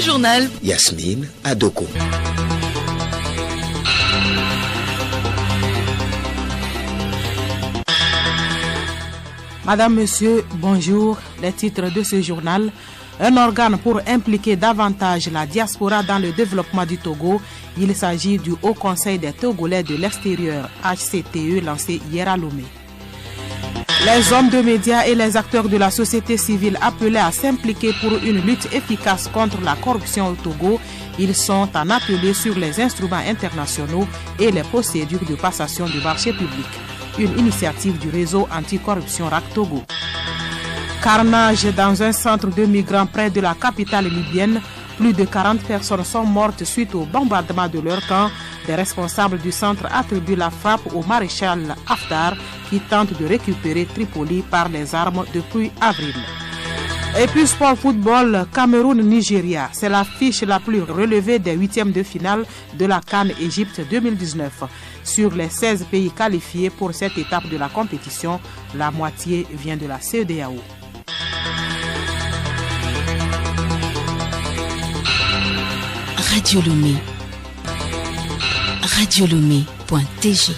journal. Yasmine Adoko. Madame, Monsieur, bonjour. Les titres de ce journal. Un organe pour impliquer davantage la diaspora dans le développement du Togo. Il s'agit du Haut Conseil des Togolais de l'extérieur, HCTE, lancé hier à Lomé. Les hommes de médias et les acteurs de la société civile appelés à s'impliquer pour une lutte efficace contre la corruption au Togo. Ils sont en atelier sur les instruments internationaux et les procédures de passation du marché public. Une initiative du réseau anticorruption RAC Togo. Carnage dans un centre de migrants près de la capitale libyenne. Plus de 40 personnes sont mortes suite au bombardement de leur camp. Des responsables du centre attribuent la frappe au maréchal Haftar qui tente de récupérer Tripoli par les armes depuis avril. Et puis sport football, Cameroun-Nigeria. C'est l'affiche la plus relevée des huitièmes de finale de la CAN Égypte 2019. Sur les 16 pays qualifiés pour cette étape de la compétition, la moitié vient de la CEDEAO. Radio Lomé. radiolomé.tg.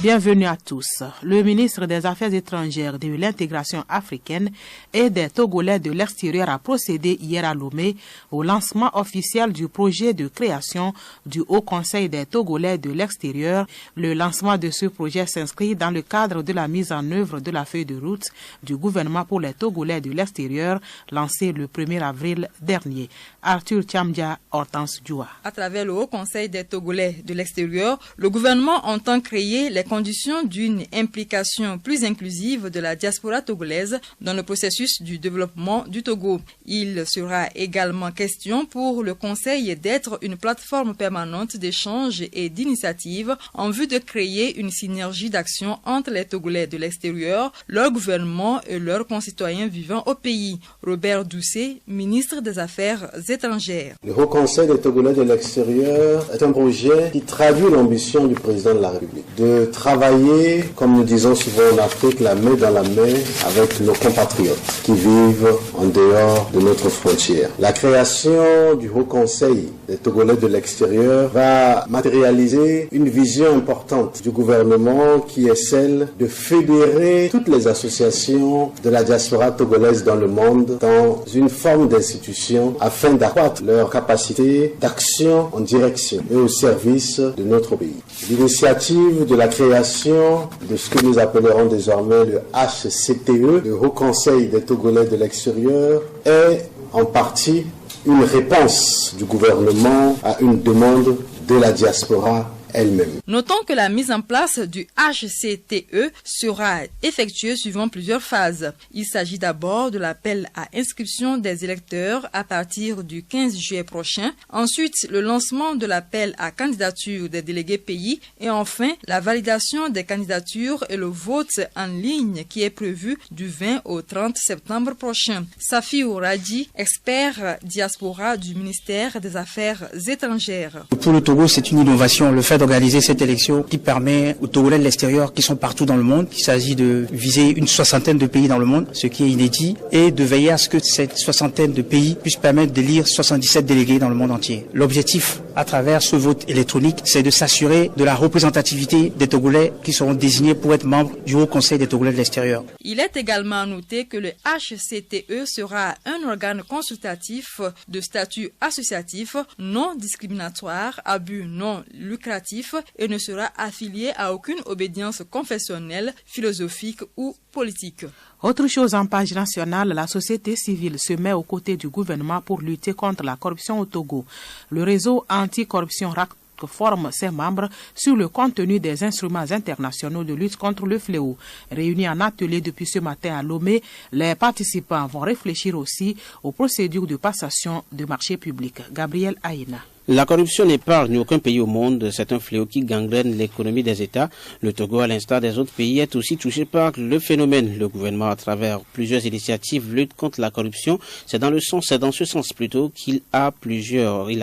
Bienvenue à tous. Le ministre des Affaires étrangères de l'intégration africaine et des Togolais de l'extérieur a procédé hier à Lomé au lancement officiel du projet de création du Haut Conseil des Togolais de l'extérieur. Le lancement de ce projet s'inscrit dans le cadre de la mise en œuvre de la feuille de route du gouvernement pour les Togolais de l'extérieur lancée le 1er avril dernier. Arthur Tchamdia, Hortense Djoua. À travers le Haut Conseil des Togolais de l'extérieur, le gouvernement entend créer les conditions d'une implication plus inclusive de la diaspora togolaise dans le processus du développement du Togo. Il sera également question pour le Conseil d'être une plateforme permanente d'échange et d'initiative en vue de créer une synergie d'action entre les Togolais de l'extérieur, leur gouvernement et leurs concitoyens vivant au pays. Robert Doucet, ministre des Affaires étrangères. Le Haut Conseil des Togolais de l'extérieur est un projet qui traduit l'ambition du président de la République de travailler, comme nous disons souvent en Afrique, la main dans la main avec nos compatriotes qui vivent en dehors de notre frontière. La création du Haut Conseil des Togolais de l'extérieur va matérialiser une vision importante du gouvernement qui est celle de fédérer toutes les associations de la diaspora togolaise dans le monde dans une forme d'institution afin d'accroître leur capacité d'action en direction et au service de notre pays. L'initiative de la création de ce que nous appellerons désormais le HCTE, le Haut Conseil des Togolais de l'extérieur, est en partie une réponse du gouvernement à une demande de la diaspora elle-même. Notons que la mise en place du HCTE sera effectuée suivant plusieurs phases. Il s'agit d'abord de l'appel à inscription des électeurs à partir du 15 juillet prochain, ensuite le lancement de l'appel à candidature des délégués pays et enfin la validation des candidatures et le vote en ligne qui est prévu du 20 au 30 septembre prochain. Safi Ouradi, expert diaspora du ministère des Affaires étrangères. Pour le Togo, c'est une innovation, le fait d'organiser cette élection qui permet aux Togolais de l'extérieur qui sont partout dans le monde, il s'agit de viser une soixantaine de pays dans le monde, ce qui est inédit, et de veiller à ce que cette soixantaine de pays puisse permettre d'élire 77 délégués dans le monde entier. L'objectif, à travers ce vote électronique, c'est de s'assurer de la représentativité des Togolais qui seront désignés pour être membres du Haut Conseil des Togolais de l'extérieur. Il est également noté que le HCTE sera un organe consultatif de statut associatif, non discriminatoire, à but non lucratif et ne sera affilié à aucune obédience confessionnelle, philosophique ou politique. Autre chose en page nationale, la société civile se met aux côtés du gouvernement pour lutter contre la corruption au Togo. Le réseau anticorruption RAC forme ses membres sur le contenu des instruments internationaux de lutte contre le fléau. Réunis en atelier depuis ce matin à Lomé, les participants vont réfléchir aussi aux procédures de passation de marché public. Gabriel Aïna. La corruption n'épargne aucun pays au monde. C'est un fléau qui gangrène l'économie des États. Le Togo, à l'instar des autres pays, est aussi touché par le phénomène. Le gouvernement, à travers plusieurs initiatives, lutte contre la corruption. C'est dans ce sens plutôt qu'il a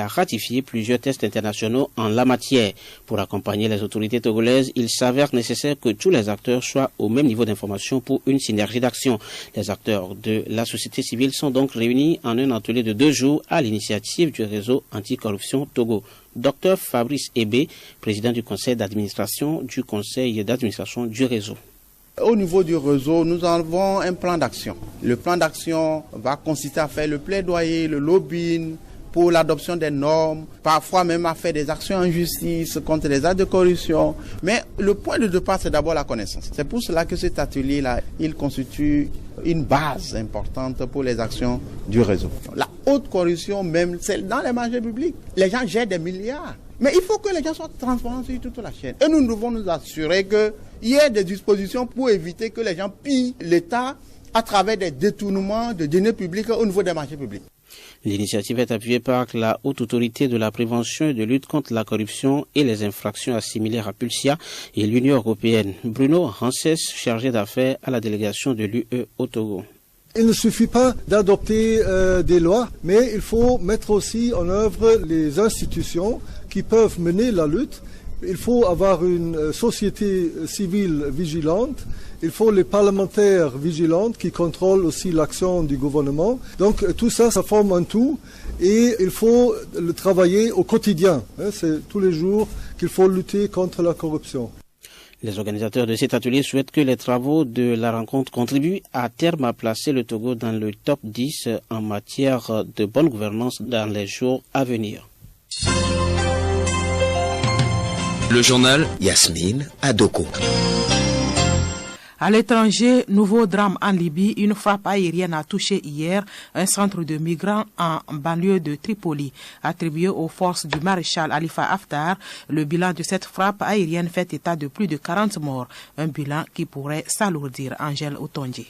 ratifié plusieurs tests internationaux en la matière. Pour accompagner les autorités togolaises, il s'avère nécessaire que tous les acteurs soient au même niveau d'information pour une synergie d'action. Les acteurs de la société civile sont donc réunis en un atelier de 2 jours à l'initiative du réseau anticorruption Togo. Dr Fabrice Ebé, président du conseil d'administration du réseau. Au niveau du réseau, nous avons un plan d'action. Le plan d'action va consister à faire le plaidoyer, le lobbying pour l'adoption des normes, parfois même à faire des actions en justice contre les actes de corruption. Mais le point de départ, c'est d'abord la connaissance. C'est pour cela que cet atelier-là, il constitue une base importante pour les actions du réseau. La haute corruption, même, c'est dans les marchés publics. Les gens gèrent des milliards. Mais il faut que les gens soient transparents sur toute la chaîne. Et nous devons nous assurer qu'il y ait des dispositions pour éviter que les gens pillent l'État à travers des détournements de deniers publics au niveau des marchés publics. L'initiative est appuyée par la Haute Autorité de la Prévention et de lutte contre la corruption et les infractions assimilées à Pulsia et l'Union européenne. Bruno Rances, chargé d'affaires à la délégation de l'UE au Togo. Il ne suffit pas d'adopter des lois, mais il faut mettre aussi en œuvre les institutions qui peuvent mener la lutte. Il faut avoir une société civile vigilante. Il faut les parlementaires vigilants qui contrôlent aussi l'action du gouvernement. Donc tout ça, ça forme un tout et il faut le travailler au quotidien. C'est tous les jours qu'il faut lutter contre la corruption. Les organisateurs de cet atelier souhaitent que les travaux de la rencontre contribuent à terme à placer le Togo dans le top 10 en matière de bonne gouvernance dans les jours à venir. Le journal Yasmine Adoko. À l'étranger, nouveau drame en Libye, une frappe aérienne a touché hier un centre de migrants en banlieue de Tripoli. Attribué aux forces du maréchal Khalifa Haftar, le bilan de cette frappe aérienne fait état de plus de 40 morts, un bilan qui pourrait s'alourdir. Angèle Otonji.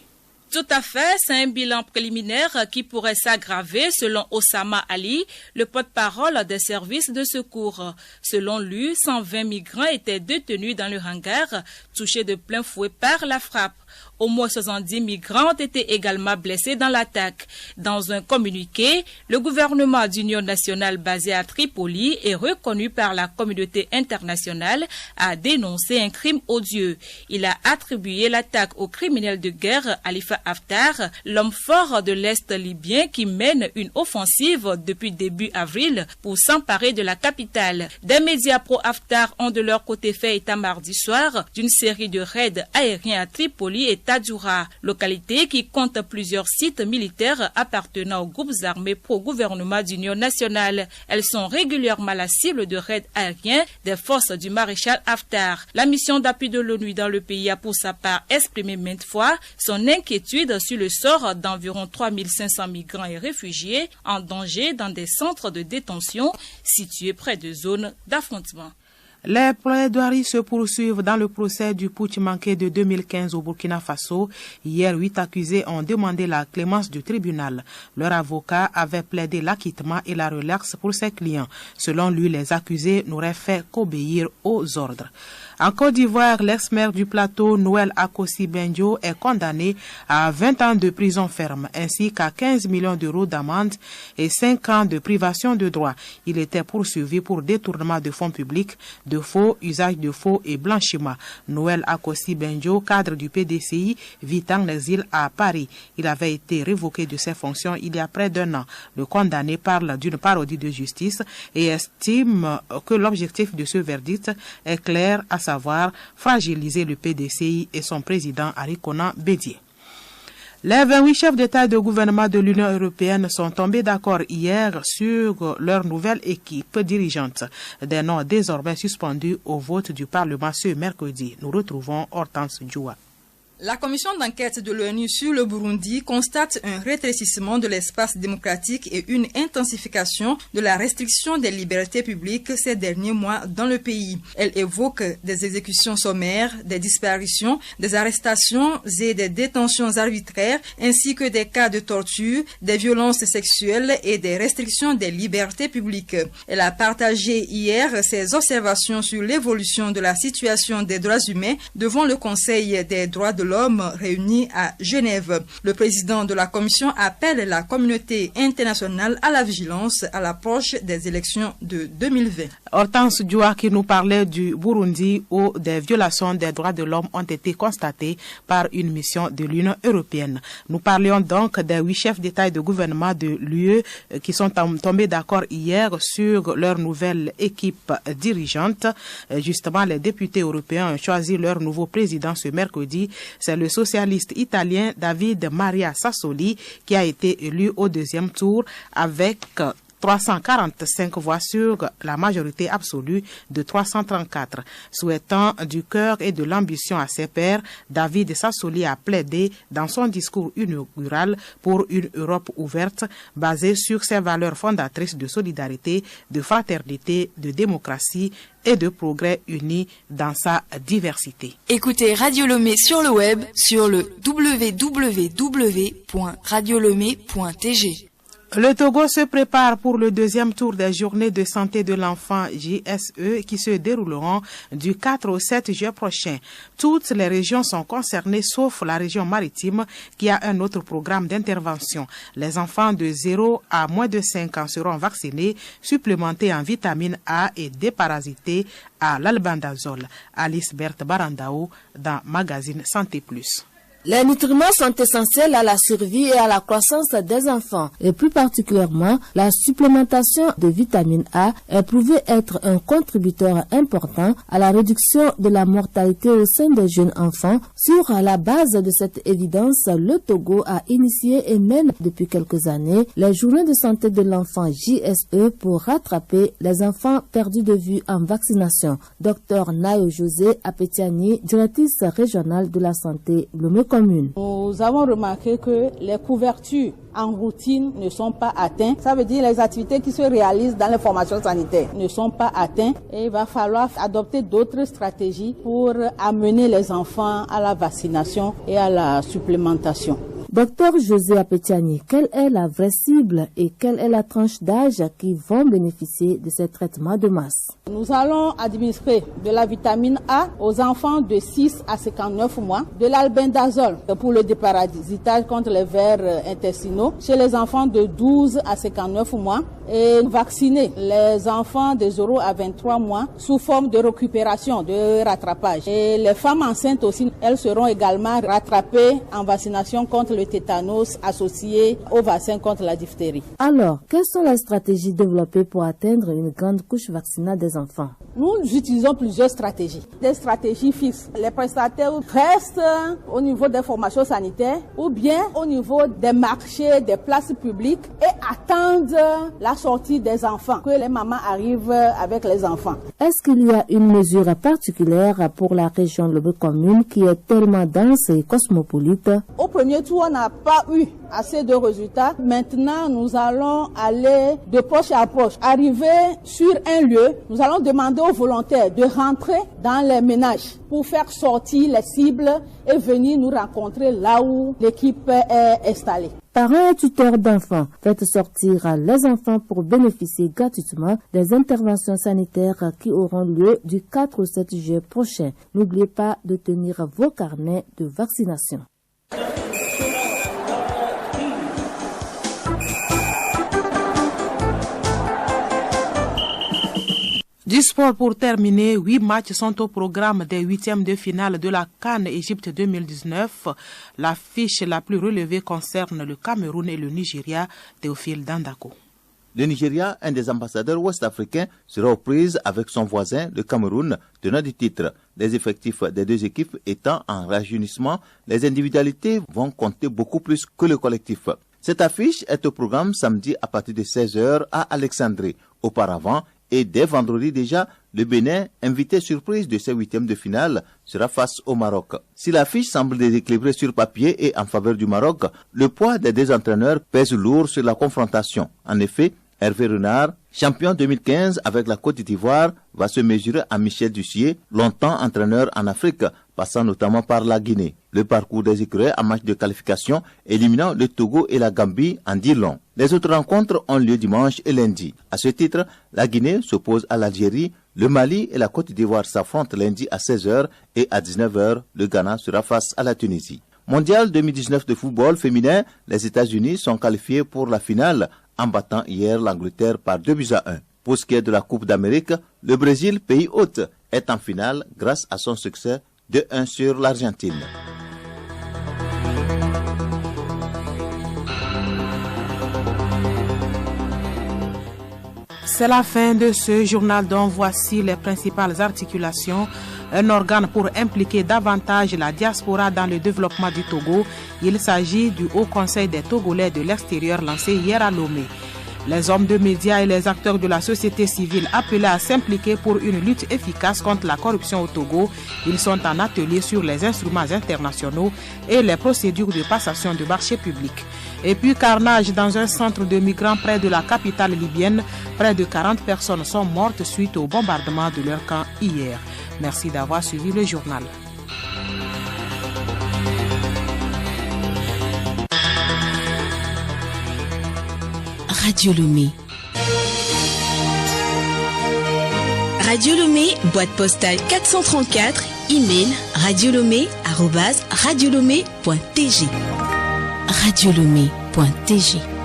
Tout à fait, c'est un bilan préliminaire qui pourrait s'aggraver selon Osama Ali, le porte-parole des services de secours. Selon lui, 120 migrants étaient détenus dans le hangar, touchés de plein fouet par la frappe. Au moins 70 migrants ont été également blessés dans l'attaque. Dans un communiqué, le gouvernement d'union nationale basé à Tripoli et reconnu par la communauté internationale a dénoncé un crime odieux. Il a attribué l'attaque au criminel de guerre Khalifa Haftar, l'homme fort de l'Est libyen qui mène une offensive depuis début avril pour s'emparer de la capitale. Des médias pro-Haftar ont de leur côté fait état mardi soir d'une série de raids aériens à Tripoli et Tadjoura, localité qui compte plusieurs sites militaires appartenant aux groupes armés pro-gouvernement d'union nationale. Elles sont régulièrement la cible de raids aériens des forces du maréchal Haftar. La mission d'appui de l'ONU dans le pays a pour sa part exprimé maintes fois son inquiétude sur le sort d'environ 3500 migrants et réfugiés en danger dans des centres de détention situés près de zones d'affrontement. Les plaidoiries se poursuivent dans le procès du putsch manqué de 2015 au Burkina Faso. Hier, 8 accusés ont demandé la clémence du tribunal. Leur avocat avait plaidé l'acquittement et la relaxe pour ses clients. Selon lui, les accusés n'auraient fait qu'obéir aux ordres. En Côte d'Ivoire, l'ex-maire du plateau, Noël Akossi Benjo, est condamné à 20 ans de prison ferme, ainsi qu'à 15 millions d'euros d'amende et 5 ans de privation de droit. Il était poursuivi pour détournement de fonds publics, de faux, usage de faux et blanchiment. Noël Akossi Benjo, cadre du PDCI, vit en exil à Paris. Il avait été révoqué de ses fonctions il y a près d'1 an. Le condamné parle d'une parodie de justice et estime que l'objectif de ce verdict est clair, à savoir fragiliser le PDCI et son président Arikona Bédié. Les 28 chefs d'État et de gouvernement de l'Union européenne sont tombés d'accord hier sur leur nouvelle équipe dirigeante, des noms désormais suspendus au vote du Parlement ce mercredi. Nous retrouvons Hortense Djoua. La commission d'enquête de l'ONU sur le Burundi constate un rétrécissement de l'espace démocratique et une intensification de la restriction des libertés publiques ces derniers mois dans le pays. Elle évoque des exécutions sommaires, des disparitions, des arrestations et des détentions arbitraires, ainsi que des cas de torture, des violences sexuelles et des restrictions des libertés publiques. Elle a partagé hier ses observations sur l'évolution de la situation des droits humains devant le Conseil des droits de l'homme réuni à Genève. Le président de la commission appelle la communauté internationale à la vigilance à l'approche des élections de 2020. Hortense Djoua qui nous parlait du Burundi où des violations des droits de l'homme ont été constatées par une mission de l'Union européenne. Nous parlions donc des 8 chefs d'État et de gouvernement de l'UE qui sont tombés d'accord hier sur leur nouvelle équipe dirigeante. Justement, les députés européens ont choisi leur nouveau président ce mercredi. C'est le socialiste italien David Maria Sassoli qui a été élu au deuxième tour avec 345 voix sur la majorité absolue de 334. Souhaitant du cœur et de l'ambition à ses pairs, David Sassoli a plaidé dans son discours inaugural pour une Europe ouverte basée sur ses valeurs fondatrices de solidarité, de fraternité, de démocratie et de progrès unis dans sa diversité. Écoutez Radio Lomé sur le web sur le www.radiolomé.tg. Le Togo se prépare pour le deuxième tour des journées de santé de l'enfant JSE qui se dérouleront du 4 au 7 juillet prochain. Toutes les régions sont concernées sauf la région maritime qui a un autre programme d'intervention. Les enfants de 0 à moins de 5 ans seront vaccinés, supplémentés en vitamine A et déparasités à l'albendazole. Alice Berthe Barandao dans Magazine Santé Plus. Les nutriments sont essentiels à la survie et à la croissance des enfants, et plus particulièrement, la supplémentation de vitamine A est prouvée être un contributeur important à la réduction de la mortalité au sein des jeunes enfants. Sur la base de cette évidence, le Togo a initié et mène depuis quelques années les journées de santé de l'enfant JSE pour rattraper les enfants perdus de vue en vaccination. Dr Nayo José Apetiani, directrice régionale de la santé Lomé. Nous avons remarqué que les couvertures en routine ne sont pas atteintes. Ça veut dire les activités qui se réalisent dans les formations sanitaires ne sont pas atteintes et il va falloir adopter d'autres stratégies pour amener les enfants à la vaccination et à la supplémentation. Docteur José Apetiani, quelle est la vraie cible et quelle est la tranche d'âge qui vont bénéficier de ces traitements de masse? Nous allons administrer de la vitamine A aux enfants de 6 à 59 mois, de l'albendazole pour le déparasitage contre les vers intestinaux chez les enfants de 12 à 59 mois et vacciner les enfants de 0 à 23 mois sous forme de récupération, de rattrapage. Et les femmes enceintes aussi, elles seront également rattrapées en vaccination contre le tétanos associé au vaccin contre la diphtérie. Alors, quelles sont les stratégies développées pour atteindre une grande couche vaccinale des enfants? Nous utilisons plusieurs stratégies. Des stratégies fixes. Les prestataires restent au niveau des formations sanitaires ou bien au niveau des marchés, des places publiques et attendent la sortie des enfants, que les mamans arrivent avec les enfants. Est-ce qu'il y a une mesure particulière pour la région Lomé commune qui est tellement dense et cosmopolite? Au premier tour, on n'a pas eu assez de résultats. Maintenant, nous allons aller de proche à proche. Arriver sur un lieu, nous allons demander aux volontaires de rentrer dans les ménages pour faire sortir les cibles et venir nous rencontrer là où l'équipe est installée. Parents et tuteurs d'enfants, faites sortir les enfants pour bénéficier gratuitement des interventions sanitaires qui auront lieu du 4 au 7 juillet prochain. N'oubliez pas de tenir vos carnets de vaccination. Du sport pour terminer, 8 matchs sont au programme des 8e de finale de la CAN Égypte 2019. L'affiche la plus relevée concerne le Cameroun et le Nigeria. Théophile Dandako. Le Nigeria, un des ambassadeurs ouest-africains, sera aux prises avec son voisin, le Cameroun, tenant du titre. Les effectifs des deux équipes étant en rajeunissement, les individualités vont compter beaucoup plus que le collectif. Cette affiche est au programme samedi à partir de 16h à Alexandrie. Auparavant, Et dès vendredi déjà, le Bénin, invité surprise de ces huitièmes de finale, sera face au Maroc. Si l'affiche semble déséquilibrée sur papier et en faveur du Maroc, le poids des deux entraîneurs pèse lourd sur la confrontation. En effet, Hervé Renard, champion 2015 avec la Côte d'Ivoire, va se mesurer à Michel Dussier, longtemps entraîneur en Afrique, passant notamment par la Guinée. Le parcours des écureuils en match de qualification, éliminant le Togo et la Gambie, en dit long. Les autres rencontres ont lieu dimanche et lundi. À ce titre, la Guinée s'oppose à l'Algérie, le Mali et la Côte d'Ivoire s'affrontent lundi à 16h et à 19h, le Ghana sera face à la Tunisie. Mondial 2019 de football féminin, les États-Unis sont qualifiés pour la finale en battant hier l'Angleterre par 2-1. Pour ce qui est de la Coupe d'Amérique, le Brésil, pays hôte, est en finale grâce à son succès 2-1 sur l'Argentine. C'est la fin de ce journal dont voici les principales articulations. Un organe pour impliquer davantage la diaspora dans le développement du Togo. Il s'agit du Haut Conseil des Togolais de l'extérieur lancé hier à Lomé. Les hommes de médias et les acteurs de la société civile appelés à s'impliquer pour une lutte efficace contre la corruption au Togo. Ils sont en atelier sur les instruments internationaux et les procédures de passation de marchés publics. Et puis carnage dans un centre de migrants près de la capitale libyenne. Près de 40 personnes sont mortes suite au bombardement de leur camp hier. Merci d'avoir suivi le journal. Radio Lomé. Radio Lomé, boîte postale 434, email radiolomé@radiolomé.tg. radiolomé.tg